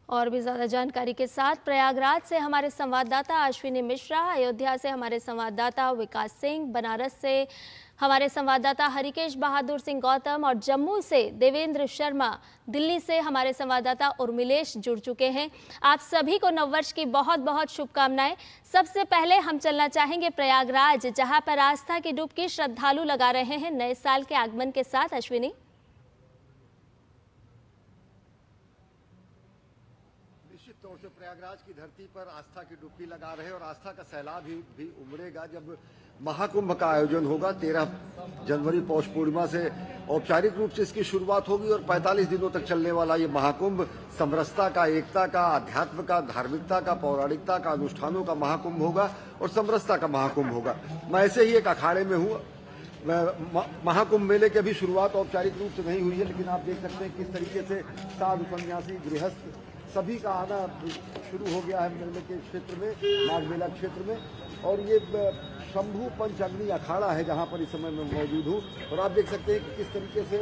और भी ज्यादा जानकारी के साथ प्रयागराज से हमारे संवाददाता अश्विनी मिश्रा, अयोध्या से हमारे संवाददाता विकास सिंह, बनारस से हमारे संवाददाता हरिकेश बहादुर सिंह गौतम और जम्मू से देवेंद्र शर्मा, दिल्ली से हमारे संवाददाता उर्मिलेश जुड़ चुके हैं। आप सभी को नववर्ष की बहुत बहुत शुभकामनाएं। सबसे पहले हम चलना चाहेंगे प्रयागराज, जहां पर आस्था की डुबकी श्रद्धालु लगा रहे हैं नए साल के आगमन के साथ। अश्विनी, निश्चित तौर से प्रयागराज की धरती पर आस्था की डुबकी लगा रहे और आस्था का सैलाब भी उमड़ेगा जब महाकुंभ का आयोजन होगा। 13 जनवरी पौष पूर्णिमा से औपचारिक रूप से इसकी शुरुआत होगी और 45 दिनों तक चलने वाला ये महाकुंभ समरसता का, एकता का, अध्यात्म का, धार्मिकता का, पौराणिकता का, अनुष्ठानों का महाकुंभ होगा और समरसता का महाकुंभ होगा। मैं ऐसे ही एक अखाड़े में हूँ। महाकुंभ मेले की अभी शुरुआत औपचारिक रूप से नहीं हुई है, लेकिन आप देख सकते हैं किस तरीके से साधु सन्यासी, गृहस्थ सभी का आना शुरू हो गया है मेले के क्षेत्र में, माघ मेला क्षेत्र में। और ये शंभू पंचअग्नि अखाड़ा है जहां पर इस समय मैं मौजूद हूं और आप देख सकते हैं कि किस तरीके से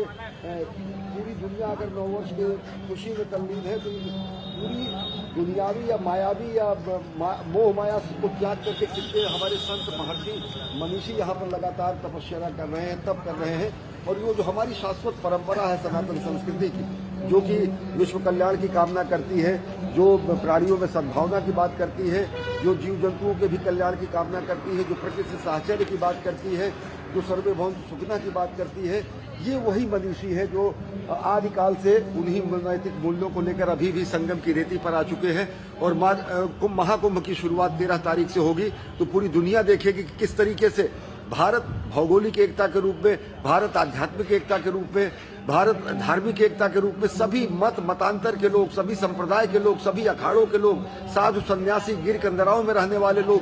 पूरी दुनिया अगर नववर्ष के खुशी में तल्लीन है तो पूरी दुनियावी या मायावी या मोह माया को त्याग करके कितने हमारे संत महर्षि मनीषी यहाँ पर लगातार तपस्या कर रहे हैं, तप कर रहे हैं। और ये जो हमारी शाश्वत परंपरा है सनातन संस्कृति की, जो कि विश्व कल्याण की कामना करती है, जो प्राणियों में सद्भावना की बात करती है, जो जीव जंतुओं के भी कल्याण की कामना करती है, जो प्रकृति से साहचर्य की बात करती है, जो सर्वे भवन्तु सुखिनः की बात करती है, ये वही मनीषी है जो आदिकाल से उन्हीं नैतिक मूल्यों को लेकर अभी भी संगम की रेती पर आ चुके हैं। और महाकुंभ की शुरुआत 13 तारीख से होगी तो पूरी दुनिया देखेगी कि किस तरीके से भारत भौगोलिक एकता के रूप में, भारत आध्यात्मिक एकता के रूप में, भारत धार्मिक एकता के रूप में सभी मतांतर के लोग, सभी संप्रदाय के लोग, सभी अखाड़ों के लोग, साधु सन्यासी, गिर कंदराओं में रहने वाले लोग,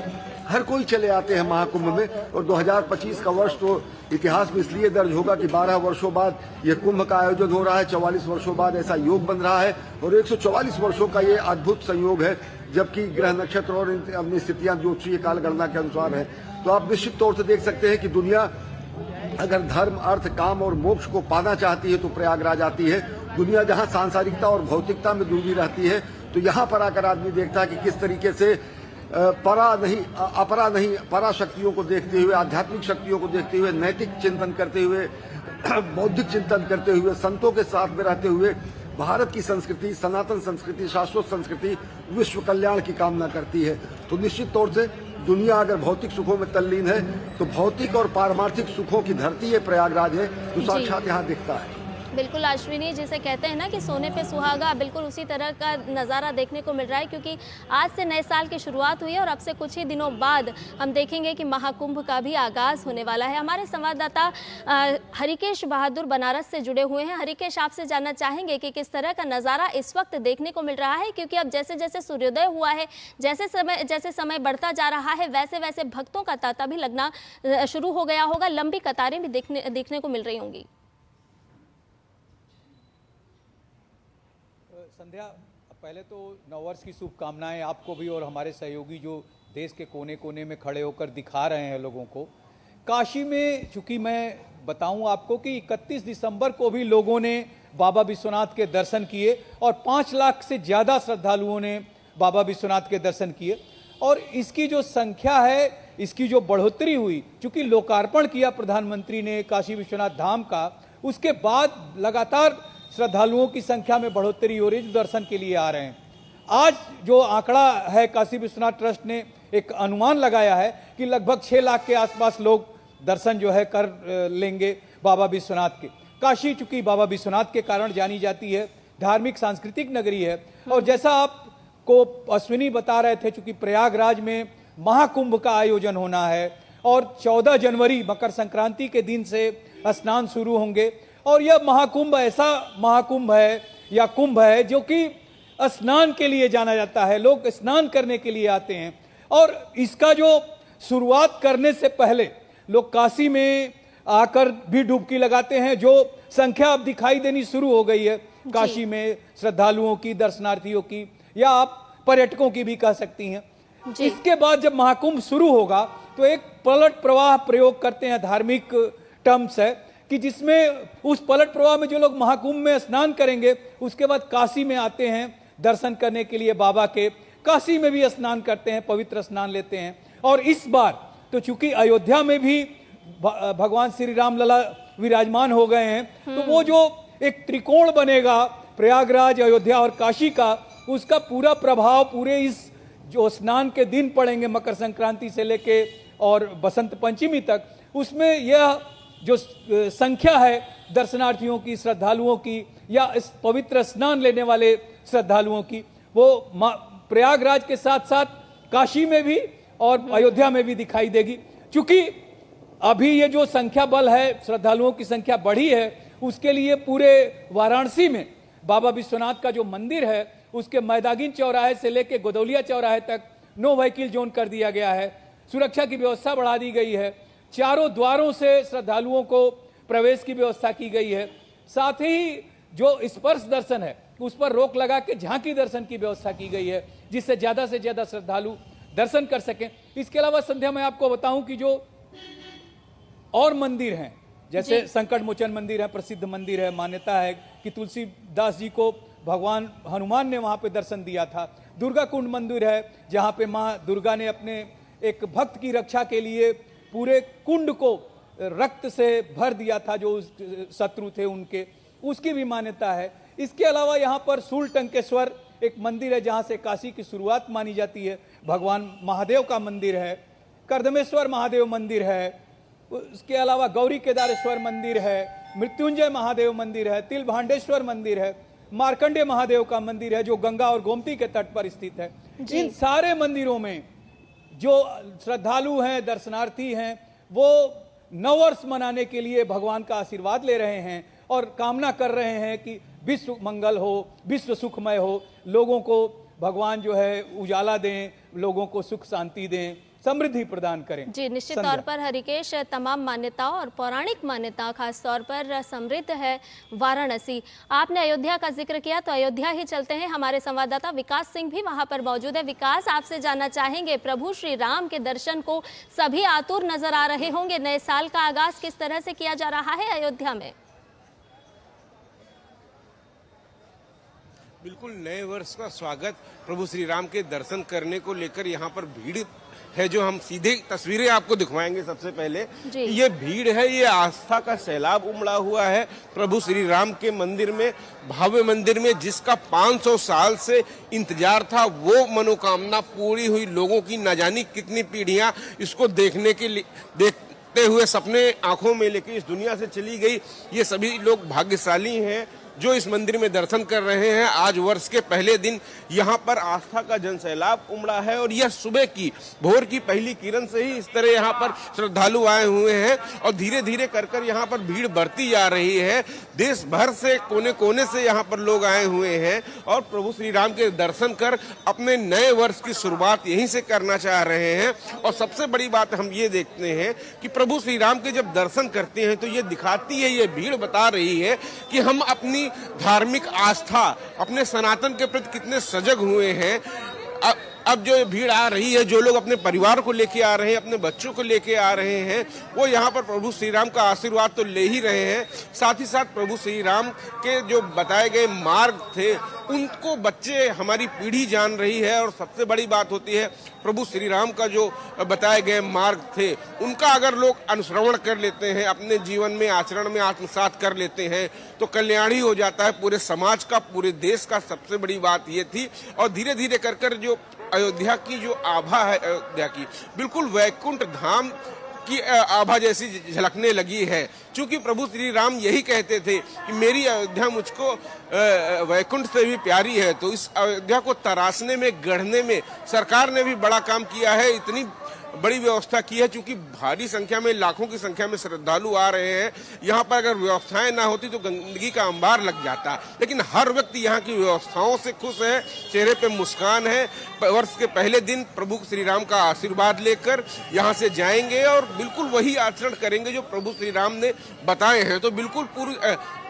हर कोई चले आते हैं महाकुंभ में। और 2025 का वर्ष तो इतिहास में इसलिए दर्ज होगा कि 12 वर्षों बाद यह कुंभ का आयोजन हो रहा है, 44 वर्षों बाद ऐसा योग बन रहा है और 144 वर्षों का ये अद्भुत संयोग है, जबकि ग्रह नक्षत्र और अपनी स्थितियां ज्योतिषीय काल गणना के अनुसार है। तो आप निश्चित तौर से देख सकते हैं कि दुनिया अगर धर्म, अर्थ, काम और मोक्ष को पाना चाहती है तो प्रयागराज आती है। दुनिया जहां सांसारिकता और भौतिकता में डूबी रहती है तो यहाँ पर आकर आदमी देखता है कि किस तरीके से अपरा नहीं परा शक्तियों को देखते हुए, आध्यात्मिक शक्तियों को देखते हुए, नैतिक चिंतन करते हुए, बौद्धिक चिंतन करते हुए, संतों के साथ में रहते हुए भारत की संस्कृति, सनातन संस्कृति, शाश्वत संस्कृति विश्व कल्याण की कामना करती है। तो निश्चित तौर से दुनिया अगर भौतिक सुखों में तल्लीन है तो भौतिक और पारमार्थिक सुखों की धरती है प्रयागराज है, तो साक्षात यहाँ दिखता है। बिल्कुल अश्विनी, जिसे कहते हैं ना कि सोने पे सुहागा, बिल्कुल उसी तरह का नज़ारा देखने को मिल रहा है, क्योंकि आज से नए साल की शुरुआत हुई है और अब से कुछ ही दिनों बाद हम देखेंगे कि महाकुंभ का भी आगाज़ होने वाला है। हमारे संवाददाता हरिकेश बहादुर बनारस से जुड़े हुए हैं। हरिकेश, आपसे जानना चाहेंगे कि किस तरह का नज़ारा इस वक्त देखने को मिल रहा है, क्योंकि अब जैसे जैसे सूर्योदय हुआ है, जैसे समय बढ़ता जा रहा है, वैसे वैसे भक्तों का तांता भी लगना शुरू हो गया होगा, लंबी कतारें भी देखने को मिल रही होंगी। संध्या, पहले तो नववर्ष की शुभकामनाएं आपको भी और हमारे सहयोगी जो देश के कोने कोने में खड़े होकर दिखा रहे हैं लोगों को। काशी में चूंकि मैं बताऊं आपको कि 31 दिसंबर को भी लोगों ने बाबा विश्वनाथ के दर्शन किए और 5 लाख से ज़्यादा श्रद्धालुओं ने बाबा विश्वनाथ के दर्शन किए। और इसकी जो संख्या है, इसकी जो बढ़ोतरी हुई, चूंकि लोकार्पण किया प्रधानमंत्री ने काशी विश्वनाथ धाम का, उसके बाद लगातार श्रद्धालुओं की संख्या में बढ़ोतरी हो रही है जो दर्शन के लिए आ रहे हैं। आज जो आंकड़ा है, काशी विश्वनाथ ट्रस्ट ने एक अनुमान लगाया है कि लगभग 6 लाख के आसपास लोग दर्शन जो है कर लेंगे बाबा विश्वनाथ के। काशी चूंकि बाबा विश्वनाथ के कारण जानी जाती है, धार्मिक सांस्कृतिक नगरी है। और जैसा आपको अश्विनी बता रहे थे, चूंकि प्रयागराज में महाकुंभ का आयोजन होना है और 14 जनवरी मकर संक्रांति के दिन से स्नान शुरू होंगे। और यह महाकुंभ ऐसा महाकुंभ है या कुंभ है जो कि स्नान के लिए जाना जाता है, लोग स्नान करने के लिए आते हैं। और इसका जो शुरुआत करने से पहले लोग काशी में आकर भी डुबकी लगाते हैं, जो संख्या अब दिखाई देनी शुरू हो गई है काशी में श्रद्धालुओं की, दर्शनार्थियों की, या आप पर्यटकों की भी कह सकती हैं। इसके बाद जब महाकुंभ शुरू होगा तो एक पलट प्रवाह प्रयोग करते हैं, धार्मिक टर्म्स है, कि जिसमें उस पलट प्रवाह में जो लोग महाकुंभ में स्नान करेंगे उसके बाद काशी में आते हैं, दर्शन करने के लिए बाबा के। काशी में भी स्नान करते हैं, पवित्र स्नान लेते हैं। और इस बार तो चूंकि अयोध्या में भी भगवान श्री राम लला विराजमान हो गए हैं, तो वो जो एक त्रिकोण बनेगा प्रयागराज, अयोध्या और काशी का, उसका पूरा प्रभाव पूरे इस जो स्नान के दिन पड़ेंगे मकर संक्रांति से लेके और बसंत पंचमी तक, उसमें यह जो संख्या है दर्शनार्थियों की, श्रद्धालुओं की या इस पवित्र स्नान लेने वाले श्रद्धालुओं की, वो प्रयागराज के साथ साथ काशी में भी और अयोध्या में भी दिखाई देगी। क्योंकि अभी ये जो संख्या बल है, श्रद्धालुओं की संख्या बढ़ी है, उसके लिए पूरे वाराणसी में बाबा विश्वनाथ का जो मंदिर है उसके मैदागिन चौराहे से लेकर गोदौलिया चौराहे तक नो व्हीकल जोन कर दिया गया है। सुरक्षा की व्यवस्था बढ़ा दी गई है। चारों द्वारों से श्रद्धालुओं को प्रवेश की व्यवस्था की गई है। साथ ही जो स्पर्श दर्शन है उस पर रोक लगा के झांकी दर्शन की व्यवस्था की गई है, जिससे ज्यादा से ज्यादा श्रद्धालु दर्शन कर सकें। इसके अलावा संध्या मैं आपको बताऊं कि जो और मंदिर हैं, जैसे संकट मोचन मंदिर है, प्रसिद्ध मंदिर है, मान्यता है कि तुलसीदास जी को भगवान हनुमान ने वहां पे दर्शन दिया था। दुर्गा कुंड मंदिर है, जहां पे मां दुर्गा ने अपने एक भक्त की रक्षा के लिए पूरे कुंड को रक्त से भर दिया था, जो शत्रु थे उनके, उसकी भी मान्यता है। इसके अलावा यहाँ पर शूलटंकेश्वर एक मंदिर है, जहाँ से काशी की शुरुआत मानी जाती है। भगवान महादेव का मंदिर है, कर्दमेश्वर महादेव मंदिर है, उसके अलावा गौरी केदारेश्वर मंदिर है, मृत्युंजय महादेव मंदिर है, तिलभांडेश्वर मंदिर है, मार्कंडे महादेव का मंदिर है जो गंगा और गोमती के तट पर स्थित है। इन सारे मंदिरों में जो श्रद्धालु हैं, दर्शनार्थी हैं, वो नववर्ष मनाने के लिए भगवान का आशीर्वाद ले रहे हैं और कामना कर रहे हैं कि विश्व मंगल हो, विश्व सुखमय हो, लोगों को भगवान जो है उजाला दें, लोगों को सुख शांति दें, समृद्धि प्रदान करें। जी, निश्चित तौर पर हरिकेश, तमाम मान्यताओं और पौराणिक मान्यता खास तौर पर समृद्ध है वाराणसी। आपने अयोध्या का जिक्र किया तो अयोध्या ही चलते हैं। हमारे संवाददाता विकास सिंह भी वहां पर मौजूद है। विकास, आपसे जानना चाहेंगे, प्रभु श्री राम के दर्शन को सभी आतुर नजर आ रहे होंगे। नए साल का आगाज किस तरह से किया जा रहा है अयोध्या में? बिल्कुल, नए वर्ष का स्वागत, प्रभु श्री राम के दर्शन करने को लेकर यहाँ पर भीड़ है, जो हम सीधे तस्वीरें आपको दिखवाएंगे। सबसे पहले ये भीड़ है, ये आस्था का सैलाब उमड़ा हुआ है प्रभु श्री राम के मंदिर में, भव्य मंदिर में, जिसका 500 साल से इंतजार था। वो मनोकामना पूरी हुई। लोगों की न जानी कितनी पीढ़ियां इसको देखने के लिए देखते हुए सपने आंखों में लेके इस दुनिया से चली गई। ये सभी लोग भाग्यशाली हैं जो इस मंदिर में दर्शन कर रहे हैं। आज वर्ष के पहले दिन यहाँ पर आस्था का जनसैलाब उमड़ा है और यह सुबह की भोर की पहली किरण से ही इस तरह यहाँ पर श्रद्धालु आए हुए हैं और धीरे धीरे कर कर यहाँ पर भीड़ बढ़ती जा रही है। देश भर से कोने कोने से यहाँ पर लोग आए हुए हैं और प्रभु श्री राम के दर्शन कर अपने नए वर्ष की शुरुआत यहीं से करना चाह रहे हैं। और सबसे बड़ी बात हम ये देखते हैं कि प्रभु श्री राम के जब दर्शन करते हैं तो ये दिखाती है, ये भीड़ बता रही है कि हम अपनी धार्मिक आस्था, अपने सनातन के प्रति कितने सजग हुए हैं। अब जो भीड़ आ रही है, जो लोग अपने परिवार को लेके आ रहे हैं, अपने बच्चों को लेके आ रहे हैं, वो यहाँ पर प्रभु श्री राम का आशीर्वाद तो ले ही रहे हैं, साथ ही साथ प्रभु श्री राम के जो बताए गए मार्ग थे उनको बच्चे, हमारी पीढ़ी जान रही है। और सबसे बड़ी बात होती है, प्रभु श्री राम का जो बताए गए मार्ग थे उनका अगर लोग अनुश्रवण कर लेते हैं, अपने जीवन में आचरण में आत्मसात कर लेते हैं, तो कल्याण ही हो जाता है पूरे समाज का, पूरे देश का। सबसे बड़ी बात ये थी। और धीरे धीरे कर कर जो अयोध्या की जो आभा है, अयोध्या की बिल्कुल वैकुंठ धाम की आभा जैसी झलकने लगी है। क्योंकि प्रभु श्री राम यही कहते थे कि मेरी अयोध्या मुझको वैकुंठ से भी प्यारी है। तो इस अयोध्या को तराशने में, गढ़ने में सरकार ने भी बड़ा काम किया है। इतनी बड़ी व्यवस्था की है, क्योंकि भारी संख्या में, लाखों की संख्या में श्रद्धालु आ रहे हैं। यहाँ पर अगर व्यवस्थाएं ना होती तो गंदगी का अंबार लग जाता। लेकिन हर व्यक्ति यहाँ की व्यवस्थाओं से खुश है, चेहरे पे मुस्कान है। वर्ष के पहले दिन प्रभु श्री राम का आशीर्वाद लेकर यहाँ से जाएंगे और बिल्कुल वही आचरण करेंगे जो प्रभु श्री राम ने बताए हैं। तो बिल्कुल पूरी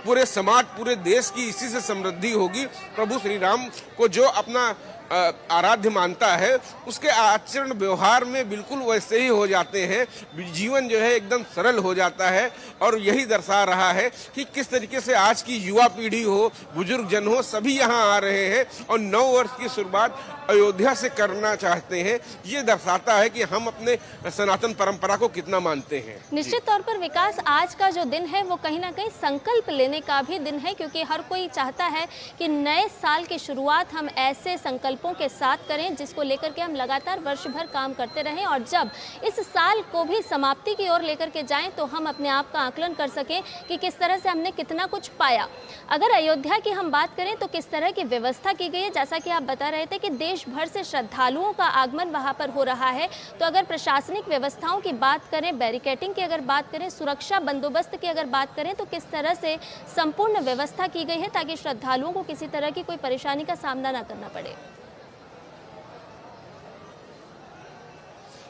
पूरे समाज, पूरे देश की इसी से समृद्धि होगी। प्रभु श्री राम को जो अपना आराध्य मानता है, उसके आचरण व्यवहार में बिल्कुल वैसे ही हो जाते हैं। जीवन जो है एकदम सरल हो जाता है और यही दर्शा रहा है कि किस तरीके से आज की युवा पीढ़ी हो, बुजुर्ग जन हो, सभी यहाँ आ रहे हैं और नव वर्ष की शुरुआत अयोध्या से करना चाहते हैं। ये दर्शाता है कि हम अपने सनातन परंपरा को कितना मानते हैं। निश्चित तौर पर विकास, आज का जो दिन है वो कहीं ना कहीं संकल्प लेने का भी दिन है, क्योंकि हर कोई चाहता है कि नए साल की शुरुआत हम ऐसे संकल्पों के साथ करें जिसको लेकर के हम लगातार वर्ष भर काम करते रहें और जब इस साल को भी समाप्ति की ओर लेकर के जाएं तो हम अपने आप का आकलन कर सकें कि किस तरह से हमने कितना कुछ पाया। अगर अयोध्या की हम बात करें तो किस तरह की व्यवस्था की गई है, जैसा कि आप बता रहे थे कि देश भर से श्रद्धालुओं का आगमन वहां पर हो रहा है, तो अगर प्रशासनिक व्यवस्थाओं की बात करें, बैरिकेडिंग की अगर बात करें, सुरक्षा बंदोबस्त की अगर बात करें, तो किस तरह से संपूर्ण व्यवस्था की गई है ताकि श्रद्धालुओं को किसी तरह की कोई परेशानी का सामना न करना पड़े।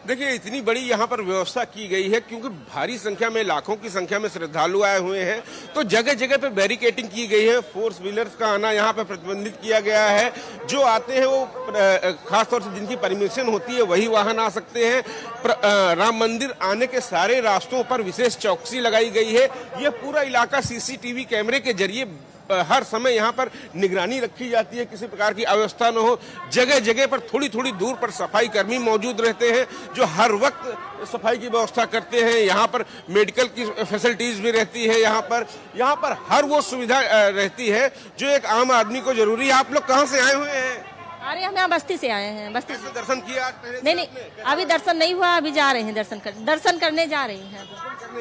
देखिए, इतनी बड़ी यहाँ पर व्यवस्था की गई है क्योंकि भारी संख्या में, लाखों की संख्या में श्रद्धालु आए हुए हैं, तो जगह जगह पे बैरिकेडिंग की गई है। फोर्स व्हीलर्स का आना यहाँ पे प्रतिबंधित किया गया है। जो आते हैं वो खासतौर से जिनकी परमिशन होती है वही वाहन आ सकते हैं। राम मंदिर आने के सारे रास्तों पर विशेष चौकसी लगाई गई है। ये पूरा इलाका सीसीटीवी कैमरे के जरिए हर समय यहाँ पर निगरानी रखी जाती है, किसी प्रकार की अव्यवस्था न हो। जगह जगह पर थोड़ी थोड़ी दूर पर सफाई कर्मी मौजूद रहते हैं जो हर वक्त सफाई की व्यवस्था करते हैं। यहाँ पर मेडिकल की फैसिलिटीज भी रहती है। यहाँ पर हर वो सुविधा रहती है जो एक आम आदमी को जरूरी है। आप लोग कहाँ से आए हुए हैं? अरे हम यहाँ बस्ती से आए हैं। बस्ती से दर्शन किया आज? नहीं, अभी दर्शन नहीं हुआ, अभी जा रहे हैं दर्शन करने जा रहे हैं।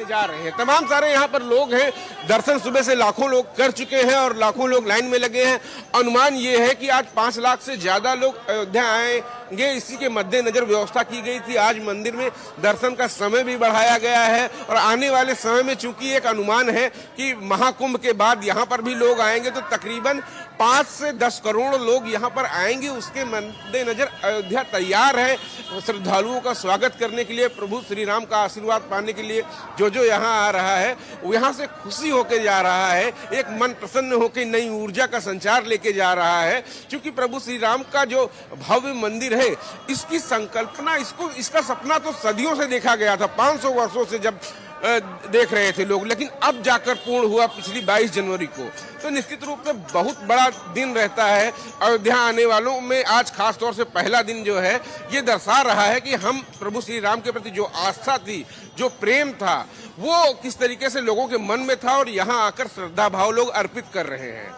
जा रहे हैं। तमाम सारे यहाँ पर लोग हैं। दर्शन सुबह से लाखों लोग कर चुके हैं और लाखों लोग लाइन में लगे हैं। अनुमान ये है कि आज 5 लाख से ज्यादा लोग अयोध्या आएंगे। इसी के मद्देनजर व्यवस्था की गई थी। आज मंदिर में दर्शन का समय भी बढ़ाया गया है और आने वाले समय में चूंकि एक अनुमान है कि महाकुंभ के बाद यहाँ पर भी लोग आएंगे, तो तकरीबन 5 से 10 करोड़ लोग यहाँ पर आएंगे। उसके मद्देनजर अयोध्या तैयार है श्रद्धालुओं का स्वागत करने के लिए, प्रभु श्री राम का आशीर्वाद पाने के लिए। जो यहाँ आ रहा है वो यहाँ से खुशी होके जा रहा है, एक मन प्रसन्न होकर नई ऊर्जा का संचार लेके जा रहा है, क्योंकि प्रभु श्री राम का जो भव्य मंदिर है, इसकी संकल्पना, इसका सपना तो सदियों से देखा गया था, 500 वर्षों से जब देख रहे थे लोग, लेकिन अब जाकर पूर्ण हुआ पिछली 22 जनवरी को। तो निश्चित रूप से बहुत बड़ा दिन रहता है अयोध्या आने वालों में। आज खास तौर से पहला दिन जो है ये दर्शा रहा है कि हम प्रभु श्री राम के प्रति जो आस्था थी, जो प्रेम था, वो किस तरीके से लोगों के मन में था और यहाँ आकर श्रद्धा भाव लोग अर्पित कर रहे हैं।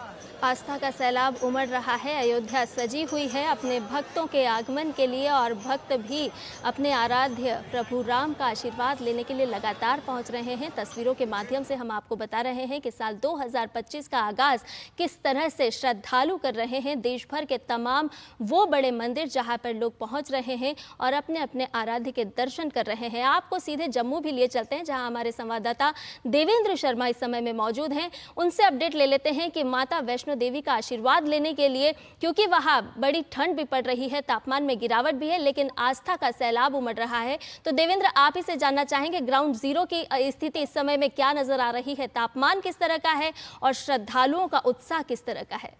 आस्था का सैलाब उमड़ रहा है। अयोध्या सजी हुई है अपने भक्तों के आगमन के लिए और भक्त भी अपने आराध्य प्रभु राम का आशीर्वाद लेने के लिए लगातार पहुंच रहे हैं। तस्वीरों के माध्यम से हम आपको बता रहे हैं कि साल 2025 का आगाज किस तरह से श्रद्धालु कर रहे हैं। देश भर के तमाम वो बड़े मंदिर जहां पर लोग पहुंच रहे हैं और अपने अपने आराध्य के दर्शन कर रहे हैं। आपको सीधे जम्मू भी लिए चलते हैं, जहाँ हमारे संवाददाता देवेंद्र शर्मा इस समय में मौजूद हैं। उनसे अपडेट ले लेते हैं कि माता वैष्णो देवी का आशीर्वाद लेने के लिए, क्योंकि वहां बड़ी ठंड भी पड़ रही है, तापमान में गिरावट भी है, लेकिन आस्था का सैलाब उमड़ रहा है। तो देवेंद्र, आप ही से जानना चाहेंगे ग्राउंड जीरो की स्थिति इस समय में क्या नजर आ रही है, तापमान किस तरह का है और श्रद्धालुओं का उत्साह किस तरह का है?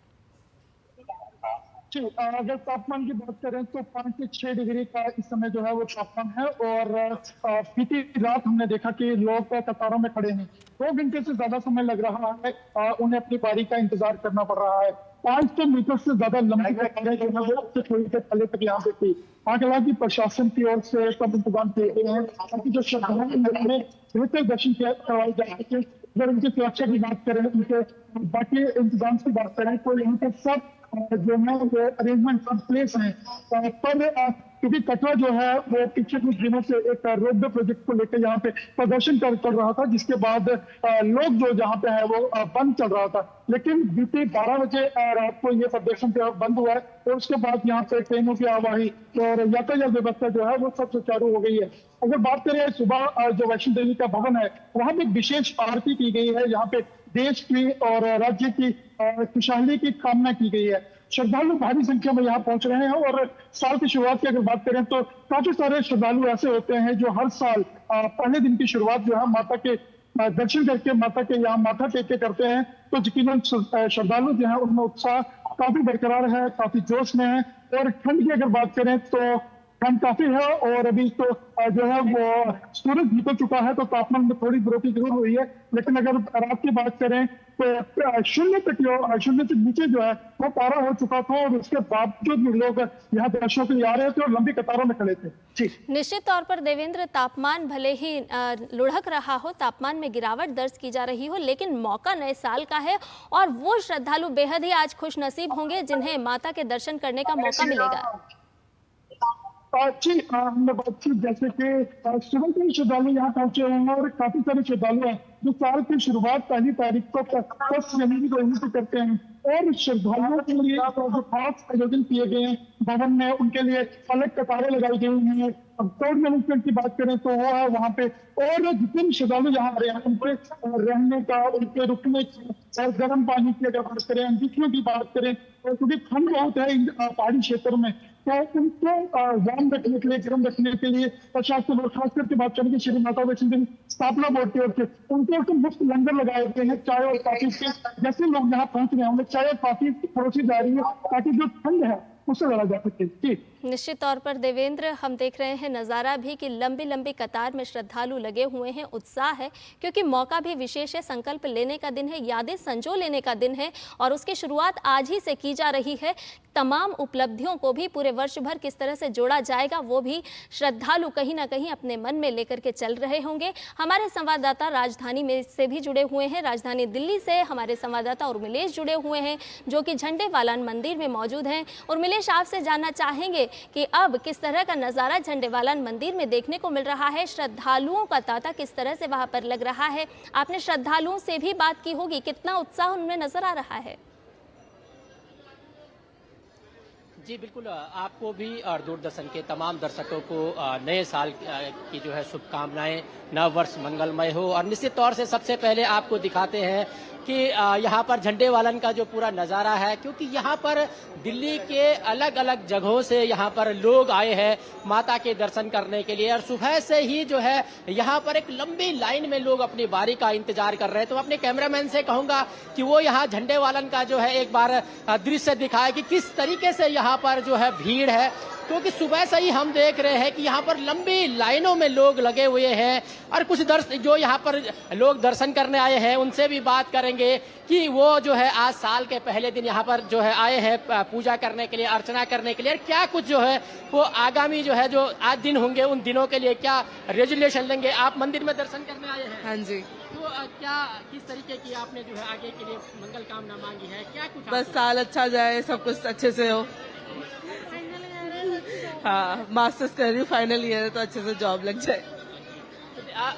अगर तापमान की बात करें तो 5 से 6 डिग्री का इस समय जो है वो तापमान है और बीती रात हमने देखा कि लोग कतारों में खड़े हैं। 2 घंटे से ज्यादा समय लग रहा है, उन्हें अपनी बारी का इंतजार करना पड़ रहा है। 500 मीटर से ज्यादा लंबी कतारें जो है वो थोड़ी देर पहले तक यहाँ पे थी। हालांकि प्रशासन की ओर से सब इंतजाम किए गए हैं ताकि जो श्रद्धालु बेहतर दर्शन करवाए जा सके। अगर उनकी सुरक्षा की बात करें, उनके बाकी इंतजाम की बात करें तो यहाँ पे सब जो है वो अरेंजमेंट प्लेस है। पर क्योंकि कटरा जो है वो पिछले कुछ दिनों से एक रोपवे प्रोजेक्ट को लेकर यहाँ पे प्रदर्शन कर रहा था, जिसके बाद लोग जो जहाँ पे है वो बंद चल रहा था। लेकिन बीते 12 बजे रात को ये प्रदर्शन बंद हुआ है और उसके बाद यहाँ पे ट्रेनों की आवाही और यातायात व्यवस्था जो है वो सब सुचारू हो गई है। अगर बात करें सुबह जो वैष्णो देवी का भवन है वहां पे विशेष आरती की गई है। यहाँ पे देश की और राज्य की खुशहाली की कामना की गई है। श्रद्धालु भारी संख्या में यहाँ पहुंच रहे हैं और साल की शुरुआत की अगर बात करें तो काफी सारे श्रद्धालु ऐसे होते हैं जो हर साल पहले दिन की शुरुआत जो है माता के दर्शन करके माता के यहाँ माथा टेक के करते हैं, तो यकीनन श्रद्धालु जो है उनमें उत्साह काफी बरकरार है, काफी जोश में है। और ठंड की अगर बात करें तो ठंड काफी है, और अभी तो जो है वो सूरज निकल चुका है, तो तापमान में थोड़ी बढ़ोतरी जरूर हुई है। लेकिन अगर रात की बात करें तो शून्य से नीचे जो है वो पारा हो चुका था, और उसके बावजूद भी लोग यहाँ दर्शनों के लिए आ रहे थे और लंबी कतारों में खड़े थे। जी, निश्चित तौर पर देवेंद्र, तापमान भले ही लुढ़क रहा हो, तापमान में गिरावट दर्ज की जा रही हो, लेकिन मौका नए साल का है और वो श्रद्धालु बेहद ही आज खुश नसीब होंगे जिन्हें माता के दर्शन करने का मौका मिलेगा। जी, हमने बात की जैसे कि सुबह के श्रद्धालु यहाँ पहुंचे हुए हैं, और काफी सारे श्रद्धालु हैं जो साल की शुरुआत 1 तारीख को 10 जनवरी को यहीं से करते हैं, और श्रद्धालुओं के लिए जो खास आयोजन किए गए हैं भवन में, उनके लिए अलग कतारें लगाई गई हैं। अब क्राउड मैनेजमेंट की बात करें तो वो है वहाँ पे, और जितने भी श्रद्धालु यहाँ आ रहे हैं उनके रहने का, उनके रुकने की, और गर्म पानी की अगर बात करें, अंगीठियों की बात करें, और क्योंकि ठंड बहुत है पहाड़ी क्षेत्र में, तो उनको वार्म रखने के लिए, गर्म रखने के लिए प्रशासन, और खास करके बात करें श्री माता वैष्णो देवी स्थापना बोर्ड की ओर से उनको तो मुफ्त लंगर लगाए गए हैं, चाय और कॉफी के। जैसे लोग यहाँ पहुंच रहे हैं उन्हें चाय और कॉफी परोसी जा रही है ताकि जो ठंड है उससे लड़ा जा सके। जी, निश्चित तौर पर देवेंद्र, हम देख रहे हैं नज़ारा भी कि लंबी लंबी कतार में श्रद्धालु लगे हुए हैं, उत्साह है क्योंकि मौका भी विशेष है, संकल्प लेने का दिन है, यादें संजो लेने का दिन है, और उसकी शुरुआत आज ही से की जा रही है। तमाम उपलब्धियों को भी पूरे वर्ष भर किस तरह से जोड़ा जाएगा वो भी श्रद्धालु कहीं ना कहीं अपने मन में लेकर के चल रहे होंगे। हमारे संवाददाता राजधानी में से भी जुड़े हुए हैं, राजधानी दिल्ली से हमारे संवाददाता उर्मिलेश जुड़े हुए हैं जो कि झंडेवालान मंदिर में मौजूद हैं। उर्मिलेश, आपसे जानना चाहेंगे कि अब किस तरह का नज़ारा झंडेवालान मंदिर में देखने को मिल रहा है, श्रद्धालुओं का तांता किस तरह से वहां पर लग रहा है। आपने श्रद्धालुओं से भी बात की होगी, कितना उत्साह उनमें नजर आ रहा है? जी बिल्कुल, आपको भी और दूरदर्शन के तमाम दर्शकों को नए साल की जो है शुभकामनाएं, नव वर्ष मंगलमय हो। और निश्चित तौर से सबसे पहले आपको दिखाते हैं कि यहाँ पर झंडेवालन का जो पूरा नज़ारा है, क्योंकि यहाँ पर दिल्ली के अलग अलग जगहों से यहाँ पर लोग आए हैं माता के दर्शन करने के लिए, और सुबह से ही जो है यहाँ पर एक लंबी लाइन में लोग अपनी बारी का इंतजार कर रहे हैं। तो अपने कैमरामैन से कहूंगा कि वो यहाँ झंडेवालन का जो है एक बार दृश्य दिखाए कि किस तरीके से यहाँ पर जो है भीड़ है, क्योंकि सुबह से ही हम देख रहे हैं कि यहाँ पर लंबी लाइनों में लोग लगे हुए हैं। और कुछ जो यहाँ पर लोग दर्शन करने आए हैं उनसे भी बात करेंगे कि वो जो है आज साल के पहले दिन यहाँ पर जो है आए हैं पूजा करने के लिए, अर्चना करने के लिए, और क्या कुछ जो है वो आगामी जो है जो आज दिन होंगे उन दिनों के लिए क्या रेजोल्यूशन लेंगे। आप मंदिर में दर्शन करने आए हैं? हाँ जी। तो क्या किस तरीके की आपने जो है आगे के लिए मंगल कामना मांगी है? क्या कुछ बस साल अच्छा जाए, सब कुछ अच्छे से हो। हाँ, मास्टर्स कर रही हूँ, फाइनल ईयर है, तो अच्छे से जॉब लग जाए।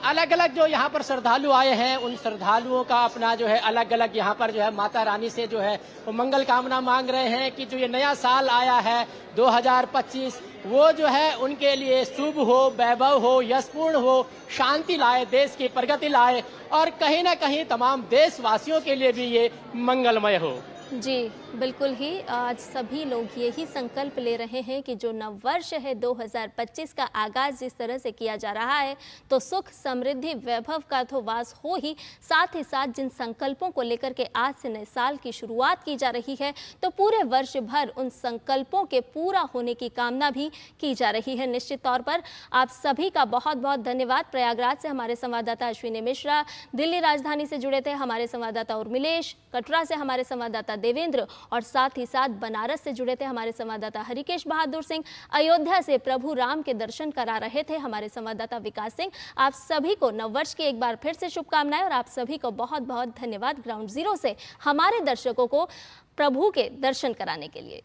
अलग अलग जो यहाँ पर श्रद्धालु आए हैं उन श्रद्धालुओं का अपना जो है अलग अलग यहाँ पर जो है माता रानी से जो है वो मंगल कामना मांग रहे हैं कि जो ये नया साल आया है 2025 वो जो है उनके लिए शुभ हो, वैभव हो, यशपूर्ण हो, शांति लाए, देश की प्रगति लाए, और कहीं ना कहीं तमाम देशवासियों के लिए भी ये मंगलमय हो। जी बिल्कुल ही, आज सभी लोग यही संकल्प ले रहे हैं कि जो नव वर्ष है 2025 का आगाज जिस तरह से किया जा रहा है तो सुख, समृद्धि, वैभव का तो वास हो ही, साथ ही साथ जिन संकल्पों को लेकर के आज से नए साल की शुरुआत की जा रही है तो पूरे वर्ष भर उन संकल्पों के पूरा होने की कामना भी की जा रही है। निश्चित तौर पर आप सभी का बहुत बहुत धन्यवाद। प्रयागराज से हमारे संवाददाता अश्विनी मिश्रा, दिल्ली राजधानी से जुड़े थे हमारे संवाददाता उर्मिलेश, कटरा से हमारे संवाददाता देवेंद्र, और साथ ही साथ बनारस से जुड़े थे हमारे संवाददाता हरिकेश बहादुर सिंह, अयोध्या से प्रभु राम के दर्शन करा रहे थे हमारे संवाददाता विकास सिंह। आप सभी को नववर्ष की एक बार फिर से शुभकामनाएं, और आप सभी को बहुत बहुत धन्यवाद ग्राउंड जीरो से हमारे दर्शकों को प्रभु के दर्शन कराने के लिए।